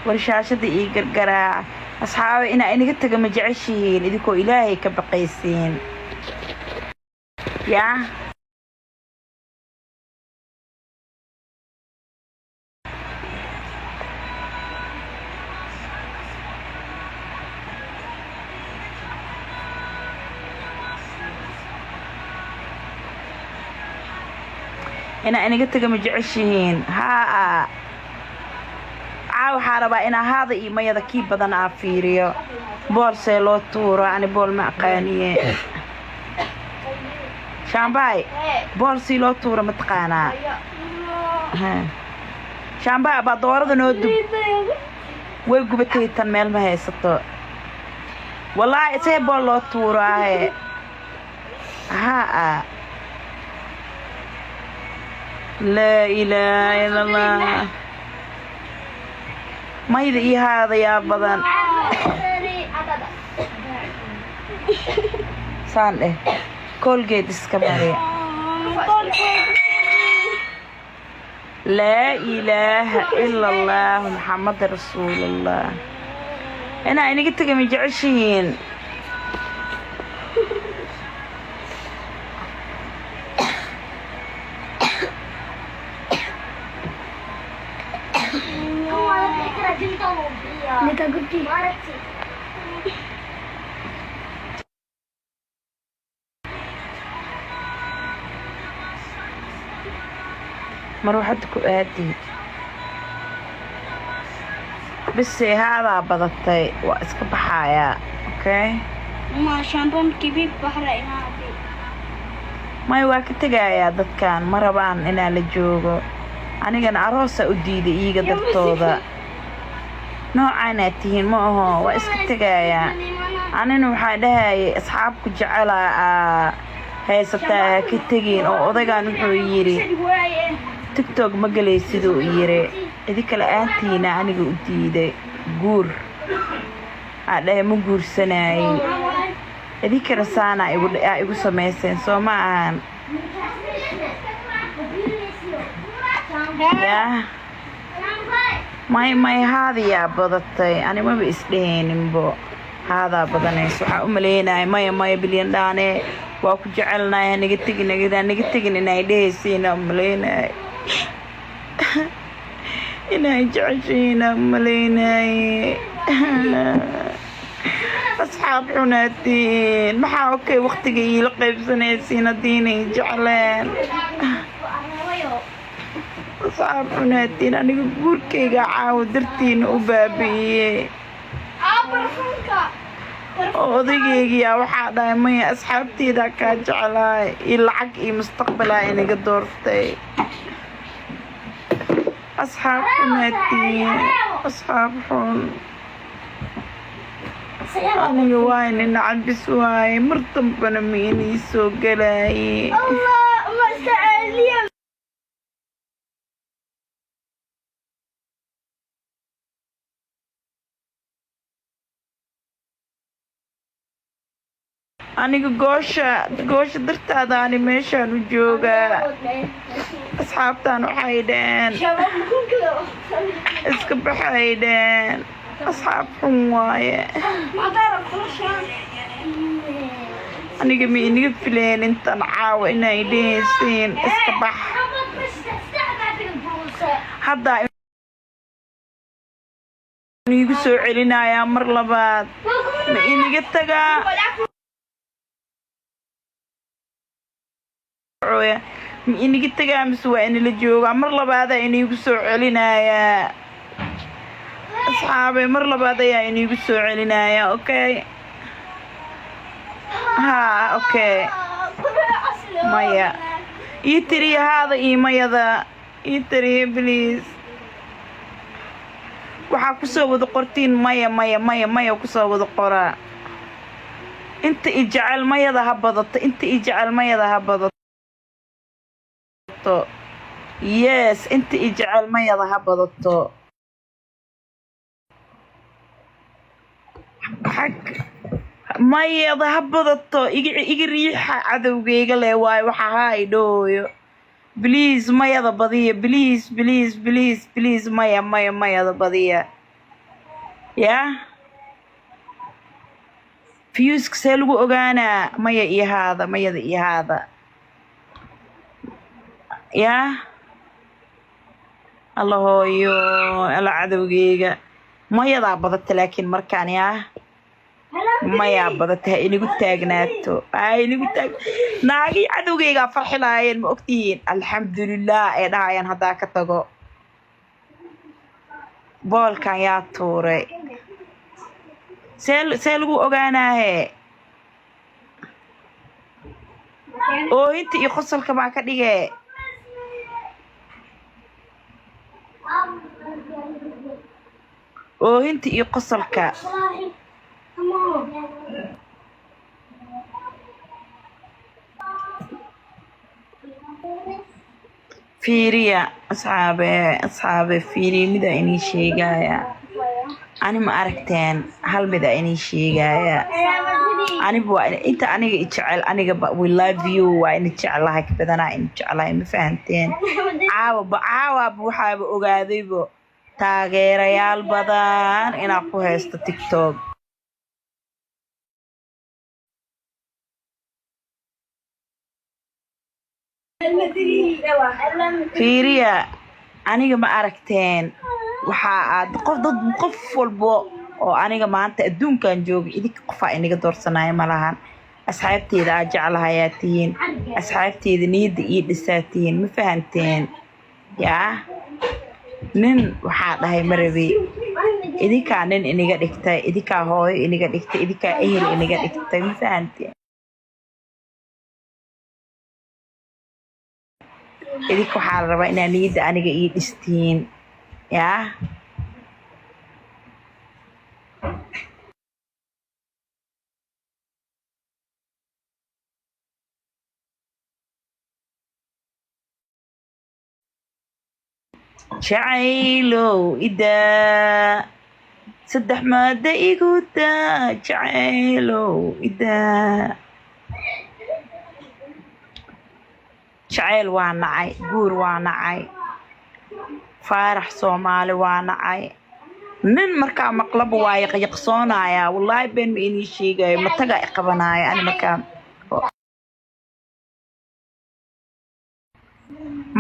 ورشاشة إيجر جرا أصحابي إنا قلت ما جعشين إذا كو إلهي كبقيسين يا إنا قلت ما جعشين ها عاو حاربا إنا هذا إيه ما يذكي بدن عفيريو بول سيلو تورا يعني بول معقانية شامباي بول سيلو تورا متقانا ها شامباي بدورة نودو ويقبتي تنميل ما هي ستو والله سي بول لو تورا هي ها لا إله إلا الله ما يدي هذا يا بدن سان إيه كولجيت إسكاباري لا إله إلا الله محمد رسول الله أنا قلت لك من جعشين مروحتكو آدي بس هذا بدأتي واسك بحايا اوكي ما شامبون كبير بحر إنادي ما يواك تجايا دكان مربان إنا لجوجو أنا كان عروسة أديدي إيجا درتوضا نوع أنا تهين ما هو واسك تجايا أنا نوحا دهاي أصحابك جعلا هاي ستا كتجين أو أضيقان وحويري تيك توك ما قلي سيدو يري إذيك الآنتينا أنا قديدة جور على مو جور سناي إذيك رسانا يقول سميسين سو معان يا ماي هذه يا بدتي أنا ما بيسلين بو هذا بدنا يسوع أملينا ماي بليان داني وأكو جعلنا نجتجن نايدهسين أملينا إنا جعشينا مليناي أصحاب حناتين محاوكي وقت قيل قيب سنيسين ديني جعلان أصحاب حناتين أنا قوركي قاعاو درتين أبابي odaygeygii yaa waxaa dhahay maya asxaabteyda kaa jeclaay iyo lacag iyo mustaqbalaa inaga doortay أصحاب حماتي أصحاب حون أنا يوين إن عبس واي مرتم بنميني سو قلاي الله ما سألي أنا قوشة درت هذا أنا ماشان وجوجا أصحاب تانو حيدان اسكب حيدان أصحاب حمواية أنا قميني فلين انت نعاو إنا يديسين اسكبح حدا يقسو علينا يا مرلبات ما إني قتقا إني قلت جامس وإني لجوج مر لبعض إني يقصوا علينا يا أصحابي مر لبعض يا إني يقصوا علينا يا أوكي ها أوكي مايا يتري هذا إيه مايا ذا يتري بليز وحكسوا وذقرتين مايا وكسوا وذقرا أنت إجعل مايا ذا هبضت أنت إجعل مايا ذا هبضت يس انت اجعل ما يذهب ضدته حق ما يذهب ضدته يجي ريحة عدوغيغا لي واي waxa haydooyo بليز ما يذهب بضيه بليز ما يذهب بضيه يا فيوسك سلو أغانا ميا إيه هذا ميا إيه هذا يا الله يو العدو جيجا ميا ذا بدت لكن مركان يا maya badatahay inigu taagnaato inigu taag naagi cadowgeyga farxi laayeen ma ogtihiin alxamdulilah ee dhahayaan haddaa ka tago boolkan yaa tuuray see lagu ogaanaahe oohinta iyo qosolka baa ka dhige oohinta iyo qosolka fiiriya asxaabe fiiriya mida inii sheegaya ani ma aragteen hal mida inii sheegaya aniba waa inta aniga i jecel aniga we love you waa ini jeclahay ka badanaa ini jeclahay ma fahanteen caawaba waxaaba ogaadaybo taageerayaal badan inaa ku haysto tiktok fiiriya aniga ma aragteen waxa aad qof walbo oo aniga maanta adduunkan jooga idinka qofaa inaga doorsanayo malahan asxaabteeda aad jeclahayaa tihiin asxaabteeda niyadda ii dhisaa tihiin ma fahanteen yaa nin waxaa dhahay marabe idinkaa nin iniga dhigtay idinkaa hooyo iniga dhigtay idinkaa ehel iniga dhigtay ma fahanteen idinka waxaa la rabaa inaa niyadda aniga ii dhistiin yaa jacaylow idaa saddex maada igu daa jacaylow idaa jacayl waa nacay guur waa nacay faarax soomaali waa nacay nin markaa maqlaba waa yaqyaqsoonayaa wallaahi been ma inii sheegayo matagaa i qabanaayo ani markaa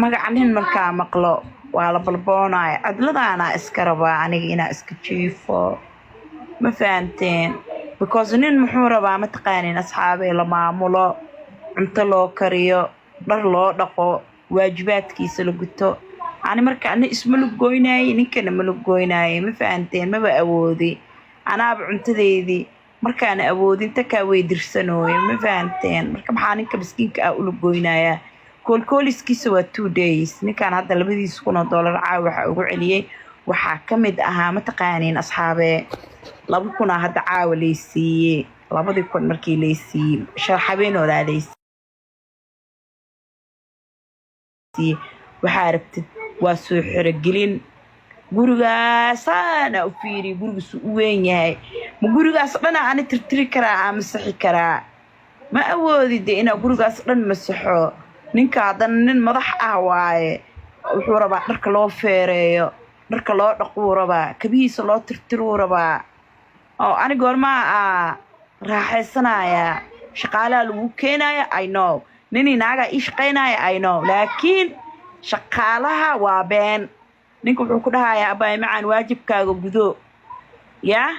magaca nin markaa maqlo waa la balboonaayo cadladaanaa iska rabaa aniga inaa iska jiifo ma fahanteen because nin muxuu rabaa mataqaanin asxaabey la maamulo cunto loo kariyo dhar loo dhaqo waajibaadkiisa la guto ani marka ani isma lug goynaayey ninkana ma lug goynaayey ma fahanteen maba awoodi anaaba cuntadeydii markaana awoodin takaa way dirsanooye ma fahanteen marka maxaa ninka miskiinka ah u lug goynaayaa koolkooliskiisa waa 2 days ninkaan hadda $2,000 caawa waxaa ugu celiyey waxaa ka mid ahaa mataqaaniin asxaabee 2,000 hadda caawa laysiiyey 2,000 markii laysiiyey habeenoodaa laysiiyey waxaa rabtid waa soo xerogelin gurigaasaana u fiiriy gurigiisu u weyn yahay ma gurigaas dhana ani tirtiri karaa ama masixi karaa ma awoodi de inaa gurigaas dhan masaxo ninka haddana nin madax ah waaye wuxuu rabaa dharka loo feereeyo dharka loo dhaquu rabaa kabihiisa loo tirtiruu rabaa oo ani goormaa raaxaysanayaa shaqaalaha lagu keenaya I know nini naaga ii shaqaynaya I know laakiin shaqaalaha waa been ninka wuxuu ku dhahayaa abay macaan waajibkaaga gudo yaa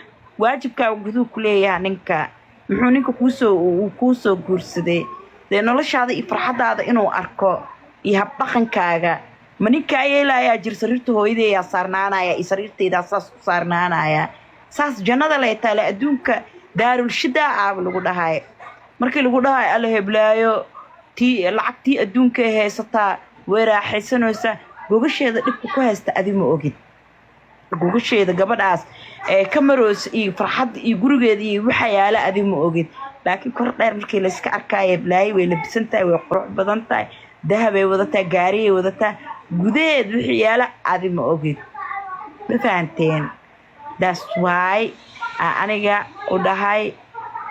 waajibkaaga gudo ku leeyahay ninka muxuu ninka kuusoo guursaday dee noloshaada iyo farxadaada inuu arko iyo habdhaqankaaga ma ninkaa yeelayaa jir sariirta hooyadeeyaa saarnaanaya iyo sariirtaydaa saas u saarnaanaya saas jannada lay taale adduunka daarulshidaa aaba lagu dhahay markii lagu dhahay alla heblaayo lacagtii adduunka ee haysataa way raaxaysanaysaa gogasheeda dhibka ku haysta adi ma ogid gogasheeda gabadhaas ee ka maroosa iyo farxadda iyo gurigeeda iyo waxa yaala adi ma ogid laakiin kor dheer markii la iska arkaayo blaayi way labisan tahay way qurux badan tahay dahabay wadataa gaariyay wadataa gudaheed wixii yaala adi ma ogid ma fahanteen that's why aniga u dhahay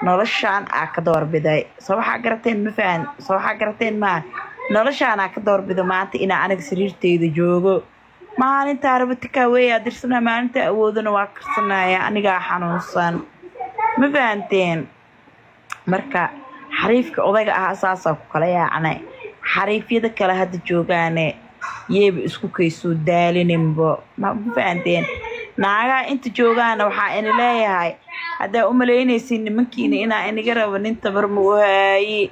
noloshaan ka doorbiday soo waxaa garateen ma fahan soo waxaa garateen ma noloshaan ka doorbido maanta inaa aniga sariirteyda joogo maalintaa raba tikaaweeyaa dirsanaa maalinta awoodana waa karsanaya anigaa xanuunsan ma fahanteen marka xariifka odayga ah saasaa ku kala yaacnay xariifyada kale hadda joogaane yeeba isku kaysoo daalinimbo ma fahanteen naagaa inta joogaana waxaa ina leeyahay haddaa u malaynaysiin nimankiina inaa inaga rabo nin tabar ma u haaye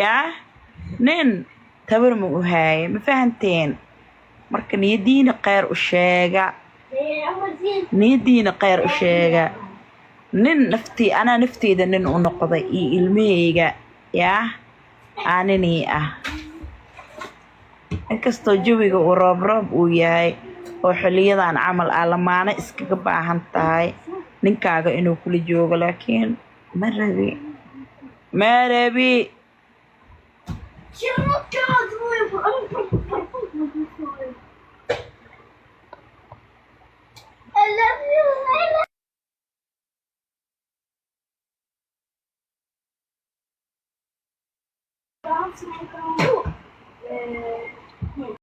yaa nin tabar ma u haaye ma fahanteen marka niyadiina kheyr u sheega niyadiina kheyr u sheega nin naftii anaa nafteyda nin u noqday iyo ilmahayga yaa aaninii ah inkastoo jawiga uu roob uu yahay oo xiliyadan camal ah lamaana iskaga baahan tahay ninkaaga inuu kula joogo laakiin ma rabi I love you. I love you.